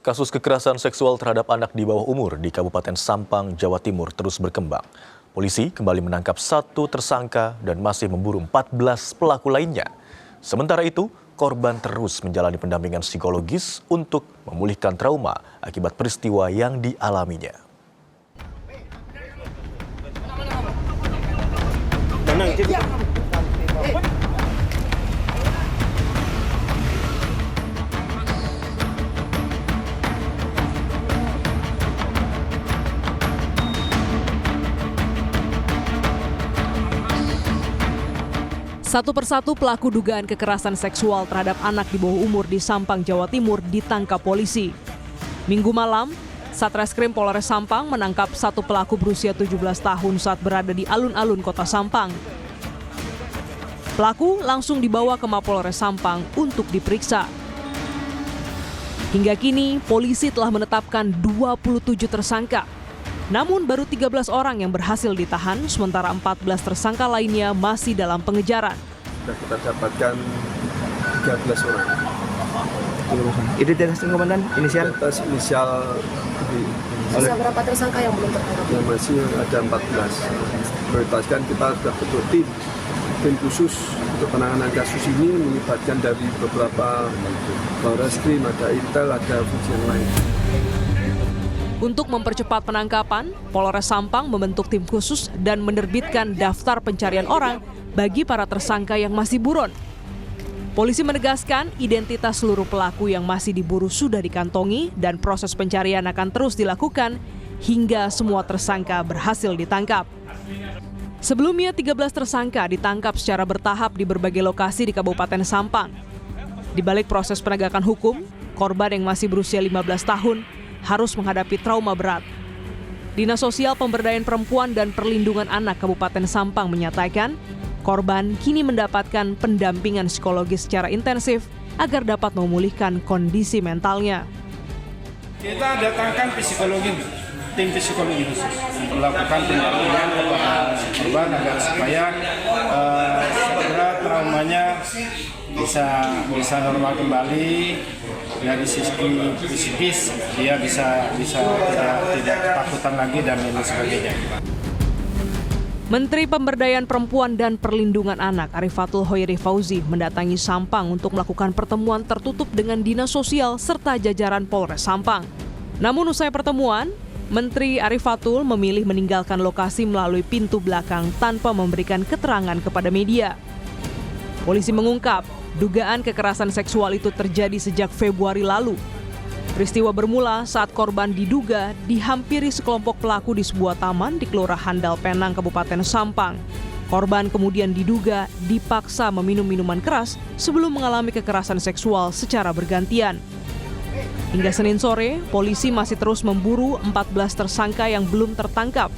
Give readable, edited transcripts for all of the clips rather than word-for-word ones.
Kasus kekerasan seksual terhadap anak di bawah umur di Kabupaten Sampang, Jawa Timur terus berkembang. Polisi kembali menangkap 1 tersangka dan masih memburu 14 pelaku lainnya. Sementara itu, korban terus menjalani pendampingan psikologis untuk memulihkan trauma akibat peristiwa yang dialaminya. Satu persatu pelaku dugaan kekerasan seksual terhadap anak di bawah umur di Sampang, Jawa Timur ditangkap polisi. Minggu malam, Satreskrim Polres Sampang menangkap 1 pelaku berusia 17 tahun saat berada di alun-alun kota Sampang. Pelaku langsung dibawa ke Mapolres Sampang untuk diperiksa. Hingga kini, polisi telah menetapkan 27 tersangka. Namun baru 13 orang yang berhasil ditahan, sementara 14 tersangka lainnya masih dalam pengejaran. Sudah kita dapatkan 13 orang. Identitas komandan inisial? Identitas inisial. Sisa berapa tersangka yang belum tertangkap? Yang masih ada 14. Prioritaskan kita sudah bentuk tim khusus untuk penanganan kasus ini, melibatkan dari beberapa Polreskrim, ada Intel, ada fungsi yang lain. Untuk mempercepat penangkapan, Polres Sampang membentuk tim khusus dan menerbitkan daftar pencarian orang bagi para tersangka yang masih buron. Polisi menegaskan identitas seluruh pelaku yang masih diburu sudah dikantongi dan proses pencarian akan terus dilakukan hingga semua tersangka berhasil ditangkap. Sebelumnya 13 tersangka ditangkap secara bertahap di berbagai lokasi di Kabupaten Sampang. Di balik proses penegakan hukum, korban yang masih berusia 15 tahun harus menghadapi trauma berat. Dinas Sosial Pemberdayaan Perempuan dan Perlindungan Anak Kabupaten Sampang menyatakan, korban kini mendapatkan pendampingan psikologis secara intensif agar dapat memulihkan kondisi mentalnya. Kita datangkan tim psikologi khusus untuk melakukan pendampingan kepada korban agar supaya segera traumanya bisa normal kembali. Dari sisi psikis dia bisa tidak ketakutan lagi dan lain sebagainya. Menteri Pemberdayaan Perempuan dan Perlindungan Anak Arifatul Hoiri Fauzi mendatangi Sampang untuk melakukan pertemuan tertutup dengan Dinas Sosial serta jajaran Polres Sampang. Namun usai pertemuan, Menteri Arifatul memilih meninggalkan lokasi melalui pintu belakang tanpa memberikan keterangan kepada media. Polisi mengungkap, dugaan kekerasan seksual itu terjadi sejak Februari lalu. Peristiwa bermula saat korban diduga dihampiri sekelompok pelaku di sebuah taman di Kelurahan Dalpenang, Kabupaten Sampang. Korban kemudian diduga dipaksa meminum minuman keras sebelum mengalami kekerasan seksual secara bergantian. Hingga Senin sore, polisi masih terus memburu 14 tersangka yang belum tertangkap.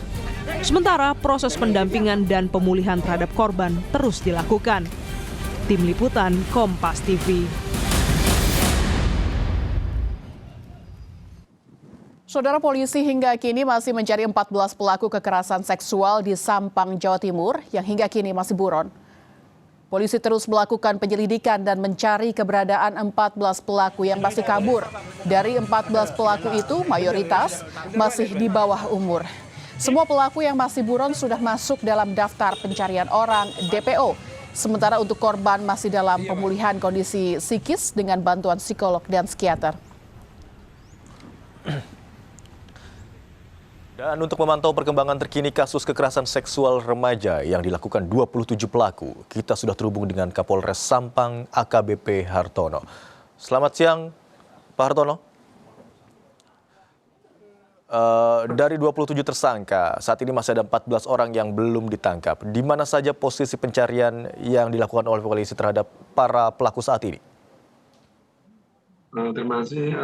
Sementara proses pendampingan dan pemulihan terhadap korban terus dilakukan. Tim Liputan Kompas TV. Saudara, polisi hingga kini masih mencari 14 pelaku kekerasan seksual di Sampang, Jawa Timur yang hingga kini masih buron. Polisi terus melakukan penyelidikan dan mencari keberadaan 14 pelaku yang masih kabur. Dari 14 pelaku itu, mayoritas masih di bawah umur. Semua pelaku yang masih buron sudah masuk dalam daftar pencarian orang DPO. Sementara untuk korban masih dalam pemulihan kondisi psikis dengan bantuan psikolog dan psikiater. Dan untuk memantau perkembangan terkini kasus kekerasan seksual remaja yang dilakukan 27 pelaku, kita sudah terhubung dengan Kapolres Sampang AKBP Hartono. Selamat siang, Pak Hartono. Dari 27 tersangka, saat ini masih ada 14 orang yang belum ditangkap. Di mana saja posisi pencarian yang dilakukan oleh polisi terhadap para pelaku saat ini? Terima kasih.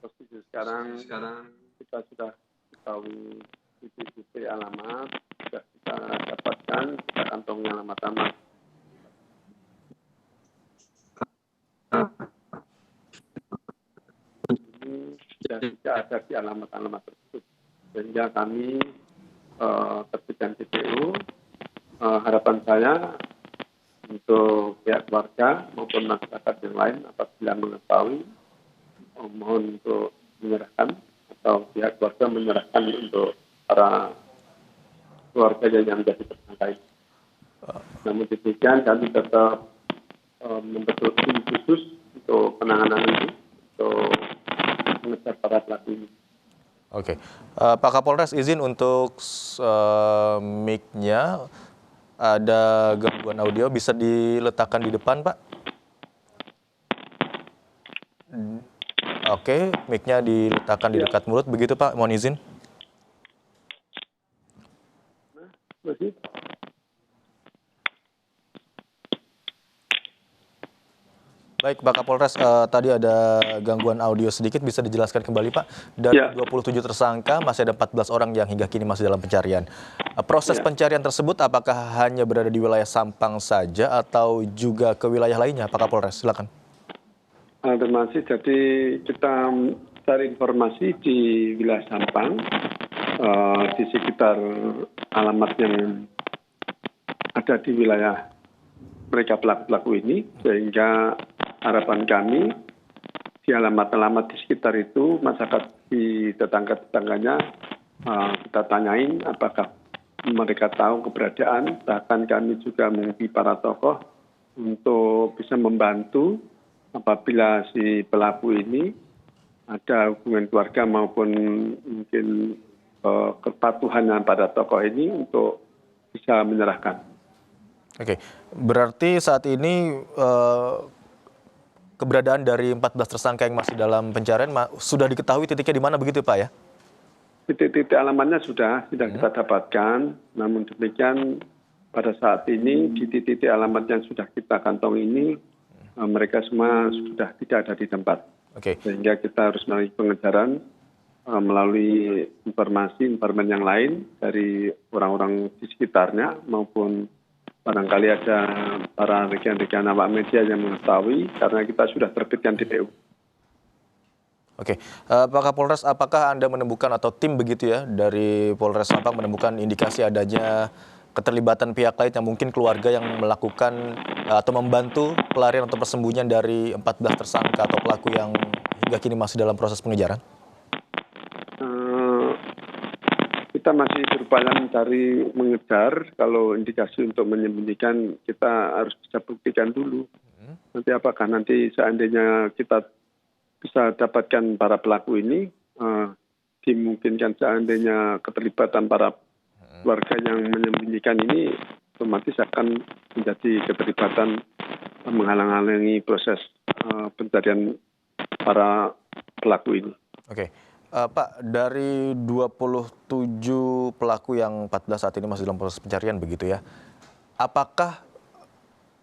Posisi sekarang kita sudah tahu titik-titik alamat, sudah kita dapatkan, kita kantongi alamat-alamat. Tidak ada di alamat-alamat tersebut, sehingga kami terbitkan DPO. Harapan saya untuk pihak keluarga maupun masyarakat yang lain apabila mengetahui mohon untuk menyerahkan atau pihak keluarga menyerahkan untuk para keluarga yang jadi tersangka ini. Namun demikian kami tetap membentuk tim khusus untuk penanganan ini, untuk mengejar para pelaku ini. Oke, Pak Kapolres izin untuk mic-nya ada gangguan audio, bisa diletakkan di depan, Pak? Oke, mic-nya diletakkan di dekat mulut, begitu Pak, mohon izin. Masih? Baik, Pak Kapolres, tadi ada gangguan audio sedikit, bisa dijelaskan kembali Pak? Dari 27 tersangka, masih ada 14 orang yang hingga kini masih dalam pencarian. Proses pencarian tersebut apakah hanya berada di wilayah Sampang saja atau juga ke wilayah lainnya, Pak Kapolres? Silakan. Terima kasih. Jadi kita cari informasi di wilayah Sampang, di sekitar alamat yang ada di wilayah mereka pelaku-pelaku ini, sehingga harapan kami di alamat-alamat di sekitar itu masyarakat di tetangga-tetangganya kita tanyain apakah mereka tahu keberadaan, bahkan kami juga menghubungi para tokoh untuk bisa membantu apabila si pelaku ini ada hubungan keluarga maupun mungkin kepatuhan pada tokoh ini untuk bisa menyerahkan. Oke, berarti saat ini keberadaan dari 14 tersangka yang masih dalam pencarian sudah diketahui titiknya di mana begitu Pak ya? Titik-titik alamatnya sudah kita dapatkan, namun demikian pada saat ini di titik-titik alamat yang sudah kita kantong ini mereka semua sudah tidak ada di tempat. Oke. Sehingga kita harus melalui pengejaran melalui informasi yang lain dari orang-orang di sekitarnya maupun barangkali ada para rekan-rekan awak media yang mengetahui karena kita sudah terbitkan DPU. Oke, Pak Kapolres, apakah Anda menemukan atau tim begitu ya dari Polres Sampang menemukan indikasi adanya keterlibatan pihak lain yang mungkin keluarga yang melakukan atau membantu pelarian atau persembunyian dari 14 tersangka atau pelaku yang hingga kini masih dalam proses pengejaran? Kita masih berupaya mencari mengejar, kalau indikasi untuk menyembunyikan kita harus bisa buktikan dulu. Nanti apakah nanti seandainya kita bisa dapatkan para pelaku ini, dimungkinkan seandainya keterlibatan para warga yang menyembunyikan ini otomatis akan menjadi keterlibatan menghalang-halangi proses pencarian para pelaku ini. Oke. Pak, dari 27 pelaku yang 14 saat ini masih dalam proses pencarian begitu ya, apakah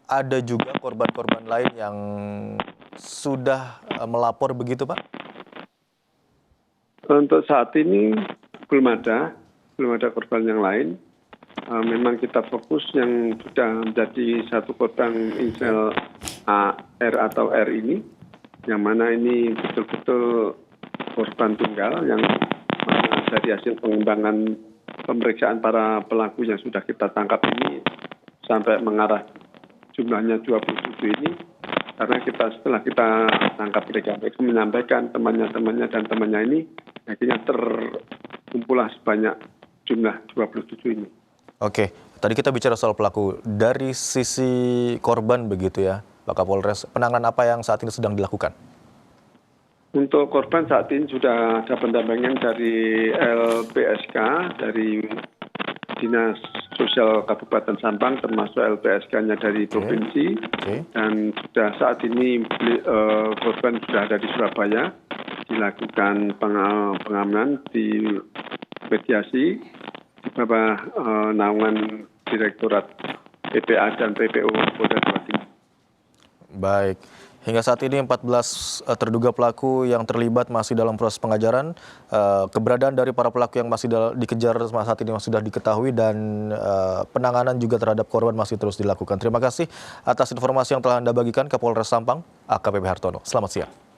ada juga korban-korban lain yang sudah melapor begitu Pak? Untuk saat ini belum ada korban yang lain. Memang kita fokus yang sudah menjadi satu korban inisial AR atau R ini, yang mana ini betul-betul korban tunggal yang mana dari hasil pengembangan pemeriksaan para pelaku yang sudah kita tangkap ini sampai mengarah jumlahnya 27 ini, karena setelah kita tangkap mereka menyampaikan temannya dan temannya ini akhirnya terkumpullah sebanyak jumlah 27 ini. Oke, tadi kita bicara soal pelaku. Dari sisi korban begitu ya, Pak Kapolres, penanganan apa yang saat ini sedang dilakukan? Untuk korban saat ini sudah ada pendampingan dari LPSK, dari Dinas Sosial Kabupaten Sampang, termasuk LPSK-nya dari provinsi. Dan sudah saat ini korban sudah ada di Surabaya, dilakukan pengamanan di mediasi di bawah naungan Direktorat PPA dan PPO Polda Jawa Timur. Baik. Hingga saat ini 14 terduga pelaku yang terlibat masih dalam proses pengejaran. Keberadaan dari para pelaku yang masih dikejar saat ini sudah diketahui dan penanganan juga terhadap korban masih terus dilakukan. Terima kasih atas informasi yang telah Anda bagikan, Kapolres Sampang, AKBP Hartono. Selamat siang.